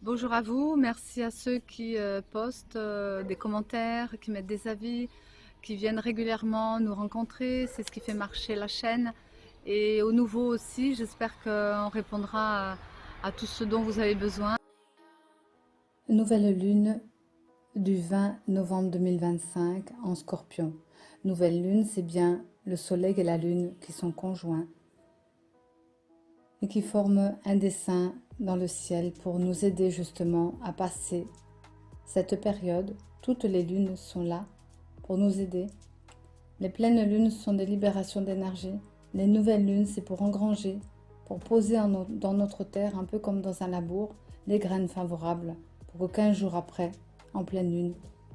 Bonjour à vous, merci à ceux qui postent des commentaires, qui mettent des avis, qui viennent régulièrement nous rencontrer, c'est ce qui fait marcher la chaîne. Et aux nouveaux aussi, j'espère qu'on répondra à tout ce dont vous avez besoin. Nouvelle lune du 20 novembre 2025 en Scorpion. Nouvelle lune, c'est bien le soleil et la lune qui sont conjoints et qui forment un dessin dans le ciel pour nous aider justement à passer cette période. Toutes les lunes sont là pour nous aider. Les pleines lunes sont des libérations d'énergie. Les nouvelles lunes, c'est pour engranger, pour poser dans notre terre, un peu comme dans un labour, les graines favorables pour que 15 jours après, en pleine lune,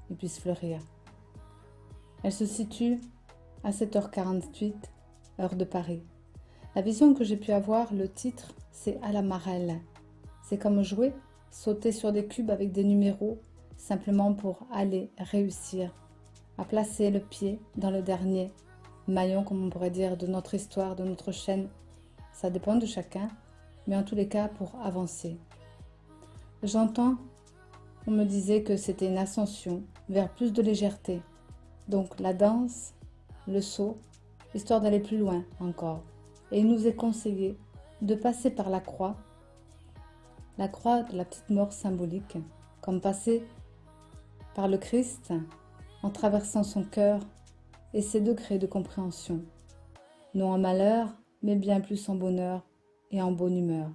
ils puissent fleurir. Elle se situe à 7h48, heure de Paris. La vision que j'ai pu avoir, le titre, c'est à la Marelle. C'est comme jouer, sauter sur des cubes avec des numéros, simplement pour aller réussir à placer le pied dans le dernier maillon, comme on pourrait dire, de notre histoire, de notre chaîne. Ça dépend de chacun, mais en tous les cas pour avancer. J'entends, on me disait que c'était une ascension vers plus de légèreté. Donc la danse, le saut, histoire d'aller plus loin encore. Et il nous est conseillé de passer par la croix de la petite mort symbolique, comme passer par le Christ en traversant son cœur et ses degrés de compréhension, non en malheur, mais bien plus en bonheur et en bonne humeur.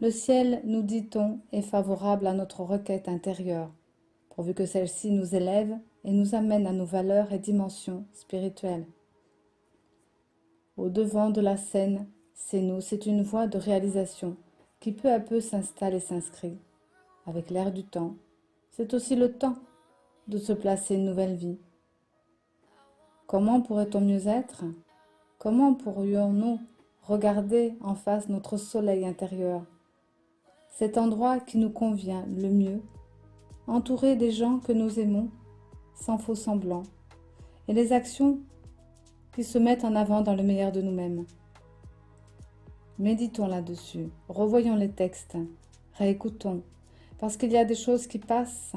Le ciel, nous dit-on, est favorable à notre requête intérieure, pourvu que celle-ci nous élève et nous amène à nos valeurs et dimensions spirituelles. Au devant de la scène, c'est nous, c'est une voie de réalisation qui peu à peu s'installe et s'inscrit. Avec l'air du temps, c'est aussi le temps de se placer une nouvelle vie. Comment pourrait-on mieux être? Comment pourrions-nous regarder en face notre soleil intérieur? Cet endroit qui nous convient le mieux, entouré des gens que nous aimons, sans faux semblant, et les actions qui se mettent en avant dans le meilleur de nous-mêmes. Méditons là-dessus, revoyons les textes, réécoutons, parce qu'il y a des choses qui passent,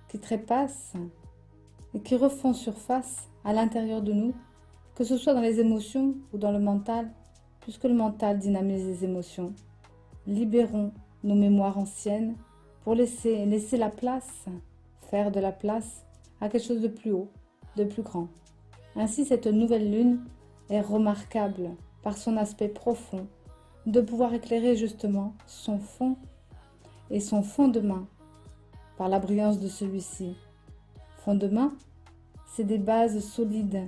qui trépassent et qui refont surface à l'intérieur de nous, que ce soit dans les émotions ou dans le mental, puisque le mental dynamise les émotions. Libérons nos mémoires anciennes pour laisser la place, faire de la place à quelque chose de plus haut, de plus grand. Ainsi, cette nouvelle lune est remarquable par son aspect profond, de pouvoir éclairer justement son fond et son fondement par la brillance de celui-ci. Fondement, c'est des bases solides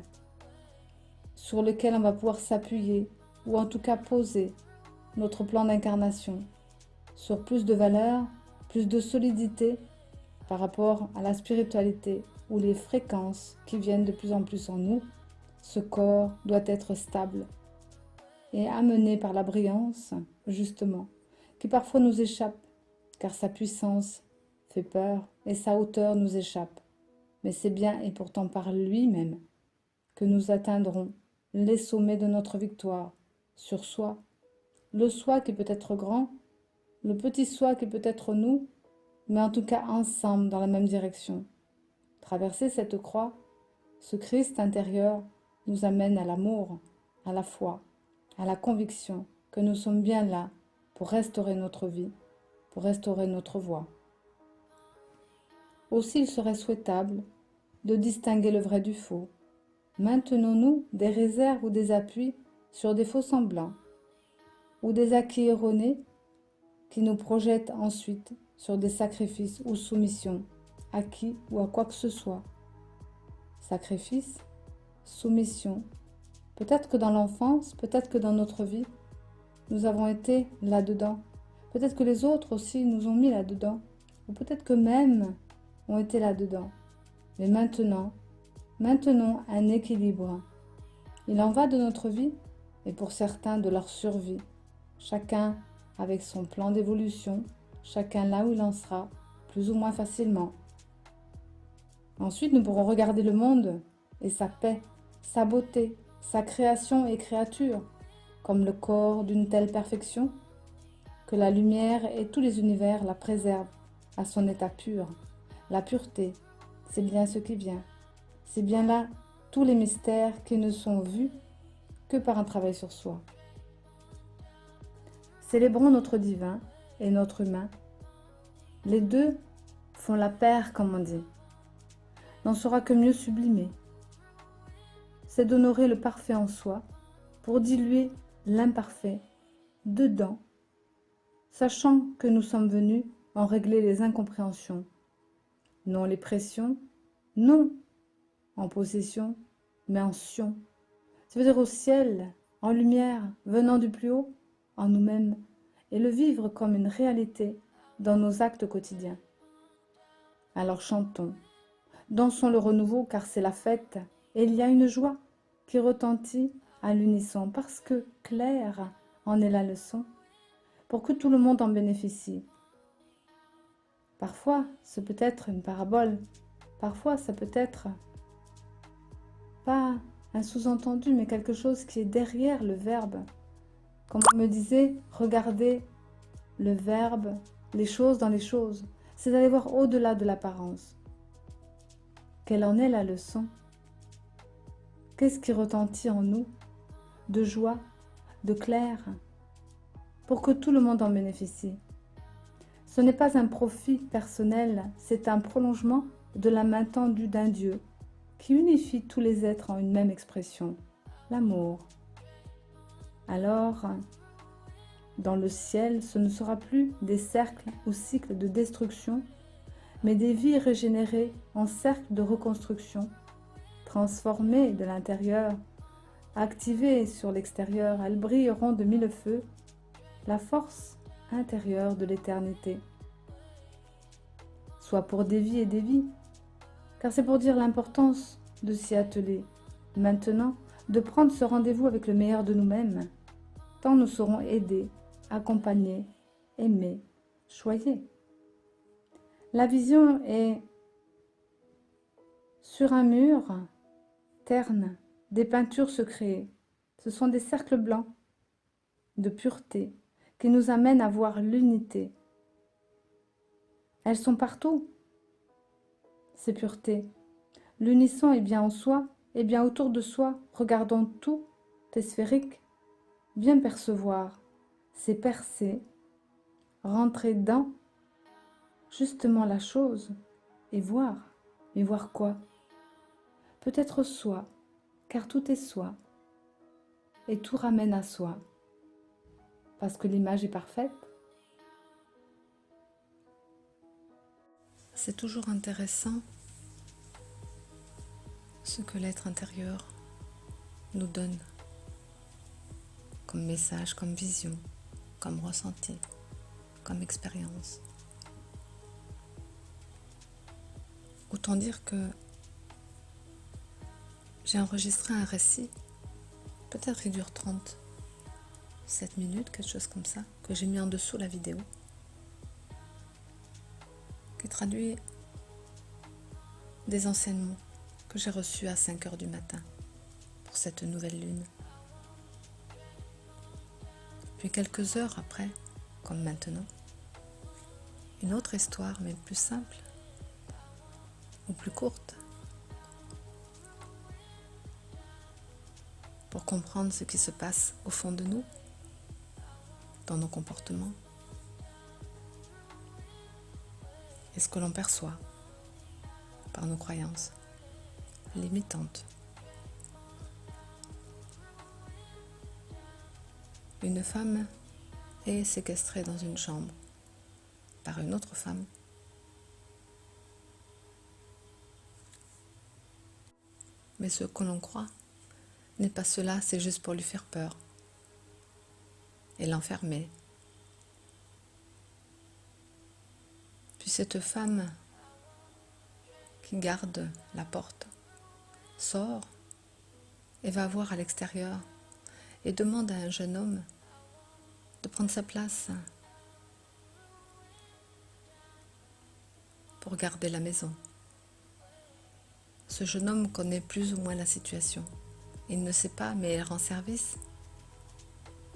sur lesquelles on va pouvoir s'appuyer ou en tout cas poser notre plan d'incarnation sur plus de valeur, plus de solidité par rapport à la spiritualité ou les fréquences qui viennent de plus en plus en nous. Ce corps doit être stable et amené par la brillance, justement, qui parfois nous échappe, car sa puissance fait peur et sa hauteur nous échappe. Mais c'est bien et pourtant par lui-même que nous atteindrons les sommets de notre victoire sur soi, le soi qui peut être grand, le petit soi qui peut être nous, mais en tout cas ensemble dans la même direction. Traverser cette croix, ce Christ intérieur nous amène à l'amour, à la foi, à la conviction que nous sommes bien là pour restaurer notre vie, pour restaurer notre voie. Aussi il serait souhaitable de distinguer le vrai du faux. Maintenons-nous des réserves ou des appuis sur des faux semblants ou des acquis erronés qui nous projettent ensuite sur des sacrifices ou soumissions, acquis ou à quoi que ce soit. Sacrifice, soumission. Peut-être que dans l'enfance, peut-être que dans notre vie, nous avons été là-dedans. Peut-être que les autres aussi nous ont mis là-dedans. Ou peut-être que même ont été là-dedans. Mais maintenant, maintenons un équilibre. Il en va de notre vie et pour certains de leur survie. Chacun avec son plan d'évolution, chacun là où il en sera, plus ou moins facilement. Ensuite, nous pourrons regarder le monde et sa paix, sa beauté, sa création et créature, comme le corps d'une telle perfection que la lumière et tous les univers la préservent à son état pur. La pureté, c'est bien ce qui vient. C'est bien là tous les mystères qui ne sont vus que par un travail sur soi. Célébrons notre divin et notre humain. Les deux font la paire, comme on dit. N'en sera que mieux sublimé. C'est d'honorer le parfait en soi pour diluer l'imparfait dedans, sachant que nous sommes venus en régler les incompréhensions, non les pressions, non en possession, mais en sion. Ça veut dire au ciel, en lumière, venant du plus haut, en nous-mêmes, et le vivre comme une réalité dans nos actes quotidiens. Alors chantons, dansons le renouveau car c'est la fête, et il y a une joie qui retentit à l'unisson parce que claire en est la leçon, pour que tout le monde en bénéficie. Parfois, ce peut être une parabole, parfois ça peut être pas un sous-entendu, mais quelque chose qui est derrière le verbe. Comme on me disait, regardez le verbe, les choses dans les choses, c'est d'aller voir au-delà de l'apparence. Quelle en est la leçon? Qu'est-ce qui retentit en nous de joie, de clair, pour que tout le monde en bénéficie? Ce n'est pas un profit personnel, c'est un prolongement de la main tendue d'un Dieu qui unifie tous les êtres en une même expression, l'amour. Alors, dans le ciel, ce ne sera plus des cercles ou cycles de destruction, mais des vies régénérées en cercles de reconstruction, transformées de l'intérieur, activées sur l'extérieur, elles brilleront de mille feux, la force intérieure de l'éternité. Soit pour des vies et des vies, car c'est pour dire l'importance de s'y atteler, maintenant, de prendre ce rendez-vous avec le meilleur de nous-mêmes, tant nous serons aidés, accompagnés, aimés, choyés. La vision est sur un mur, terne, des peintures se créent. Ce sont des cercles blancs de pureté qui nous amènent à voir l'unité. Elles sont partout, ces puretés. L'unisson est bien en soi, et bien autour de soi. Regardons tout, est sphérique. Bien percevoir, c'est percer, rentrer dans justement la chose et voir. Mais voir quoi? Peut-être soi, car tout est soi, et tout ramène à soi, parce que l'image est parfaite. C'est toujours intéressant ce que l'être intérieur nous donne comme message, comme vision, comme ressenti, comme expérience. Autant dire que j'ai enregistré un récit, peut-être il dure 37 minutes, quelque chose comme ça, que j'ai mis en dessous la vidéo, qui traduit des enseignements que j'ai reçus à 5 heures du matin pour cette nouvelle lune. Puis quelques heures après, comme maintenant, une autre histoire, mais plus simple ou plus courte, pour comprendre ce qui se passe au fond de nous, dans nos comportements, et ce que l'on perçoit par nos croyances limitantes. Une femme est séquestrée dans une chambre par une autre femme. Mais ce que l'on croit n'est pas cela, c'est juste pour lui faire peur et l'enfermer. Puis cette femme qui garde la porte sort et va voir à l'extérieur et demande à un jeune homme de prendre sa place pour garder la maison. Ce jeune homme connaît plus ou moins la situation. Il ne sait pas, mais il rend service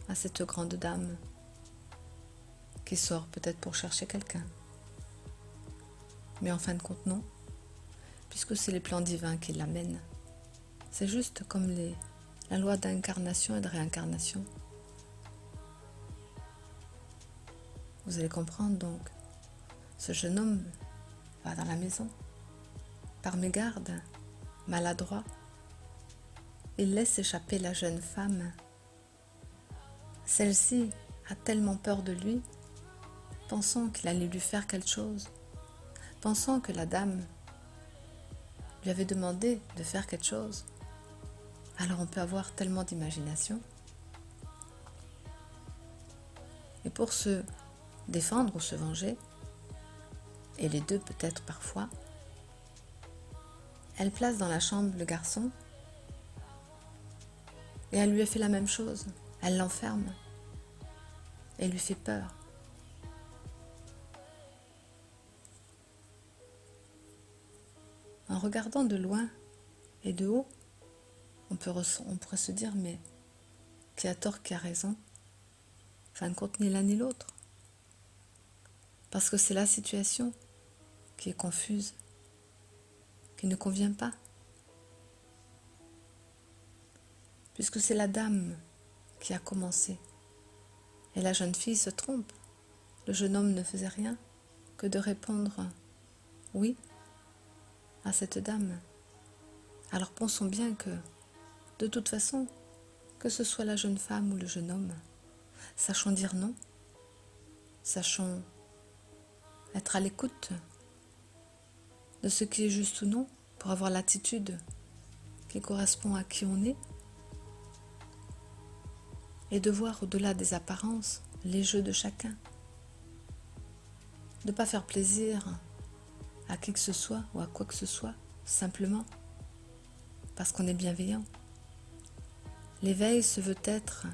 à cette grande dame qui sort peut-être pour chercher quelqu'un. Mais en fin de compte, non, puisque c'est les plans divins qui l'amènent. C'est juste comme la loi d'incarnation et de réincarnation. Vous allez comprendre donc. Ce jeune homme va dans la maison. Par mégarde, maladroit, il laisse échapper la jeune femme. Celle-ci a tellement peur de lui, pensant qu'il allait lui faire quelque chose, pensant que la dame lui avait demandé de faire quelque chose. Alors on peut avoir tellement d'imagination. Et pour se défendre ou se venger, et les deux peut-être parfois, elle place dans la chambre le garçon et elle lui a fait la même chose. Elle l'enferme et lui fait peur. En regardant de loin et de haut, on pourrait se dire, mais qui a tort, qui a raison? En fin de compte, ni l'un ni l'autre. Parce que c'est la situation qui est confuse, qui ne convient pas. Puisque c'est la dame qui a commencé. Et la jeune fille se trompe. Le jeune homme ne faisait rien que de répondre oui à cette dame. Alors pensons bien que, de toute façon, que ce soit la jeune femme ou le jeune homme, sachons dire non, sachons être à l'écoute de ce qui est juste ou non, pour avoir l'attitude qui correspond à qui on est, et de voir au-delà des apparences les jeux de chacun. De ne pas faire plaisir à qui que ce soit ou à quoi que ce soit, simplement parce qu'on est bienveillant. L'éveil se veut être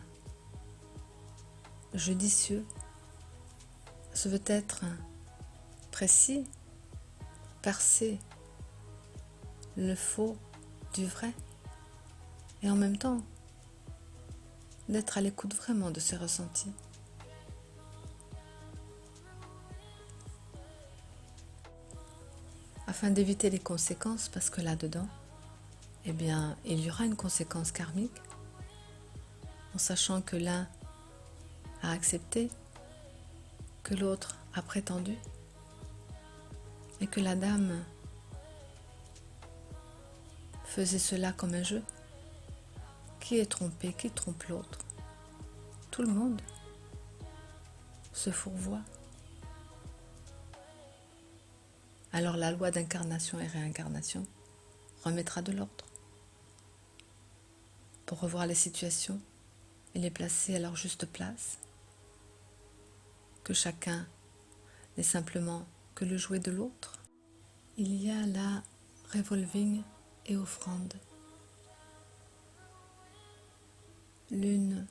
judicieux, se veut être précis, percer le faux du vrai, et en même temps d'être à l'écoute vraiment de ses ressentis. Afin d'éviter les conséquences, parce que là-dedans, eh bien, il y aura une conséquence karmique, en sachant que l'un a accepté, que l'autre a prétendu, et que la dame faisait cela comme un jeu. Qui est trompé, qui trompe l'autre? Tout le monde se fourvoie. Alors la loi d'incarnation et réincarnation remettra de l'ordre pour revoir les situations et les placer à leur juste place. Que chacun n'est simplement que le jouet de l'autre. Il y a la revolving et offrande. L'une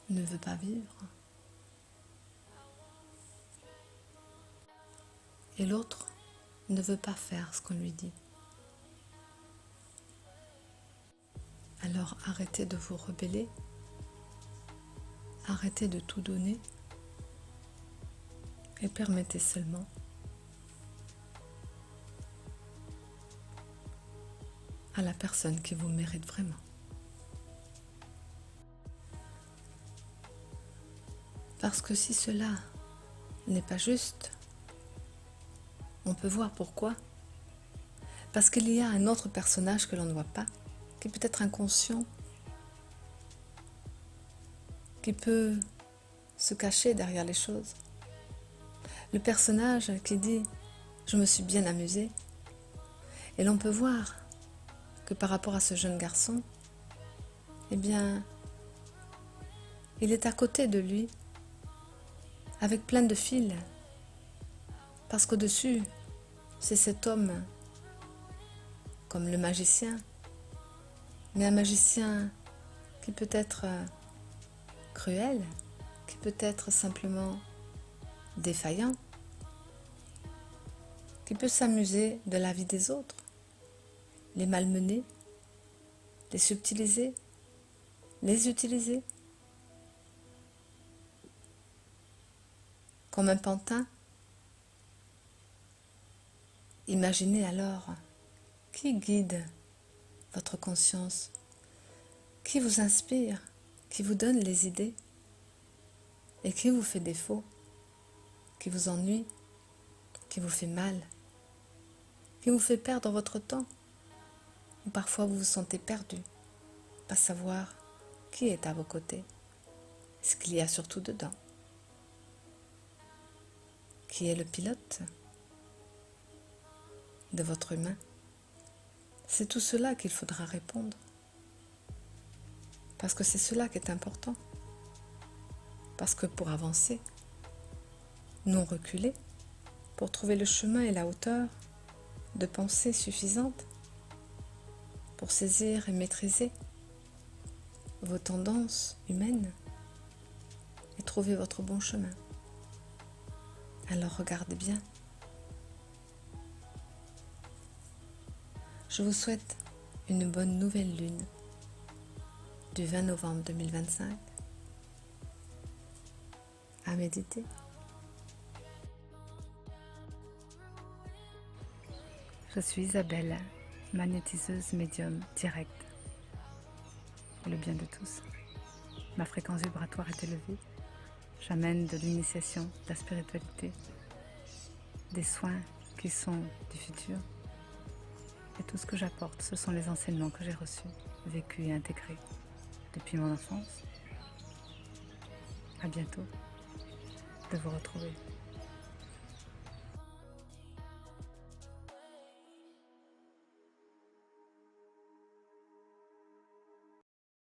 ne veut pas vivre et l'autre ne veut pas faire ce qu'on lui dit. Alors arrêtez de vous rebeller, arrêtez de tout donner et permettez seulement à la personne qui vous mérite vraiment. Parce que si cela n'est pas juste, on peut voir pourquoi. Parce qu'il y a un autre personnage que l'on ne voit pas, qui peut être inconscient, qui peut se cacher derrière les choses. Le personnage qui dit « je me suis bien amusé ». Et l'on peut voir que par rapport à ce jeune garçon, eh bien, il est à côté de lui, avec plein de fils, parce qu'au-dessus, c'est cet homme, comme le magicien, mais un magicien qui peut être cruel, qui peut être simplement défaillant, qui peut s'amuser de la vie des autres, les malmener, les subtiliser, les utiliser. comme un pantin. Imaginez alors qui guide votre conscience, qui vous inspire, qui vous donne les idées et qui vous fait défaut, qui vous ennuie, qui vous fait mal, qui vous fait perdre votre temps, ou parfois vous vous sentez perdu, pas savoir qui est à vos côtés, ce qu'il y a surtout dedans, qui est le pilote de votre humain. C'est tout cela qu'il faudra répondre, parce que c'est cela qui est important, parce que pour avancer, non reculer, pour trouver le chemin et la hauteur de pensée suffisante, pour saisir et maîtriser vos tendances humaines et trouver votre bon chemin. Alors regardez bien. Je vous souhaite une bonne nouvelle lune du 20 novembre 2025 à méditer. Je suis Isabelle, magnétiseuse médium directe. Pour le bien de tous. Ma fréquence vibratoire est élevée. J'amène de l'initiation, de la spiritualité, des soins qui sont du futur. Et tout ce que j'apporte, ce sont les enseignements que j'ai reçus, vécus et intégrés depuis mon enfance. À bientôt de vous retrouver.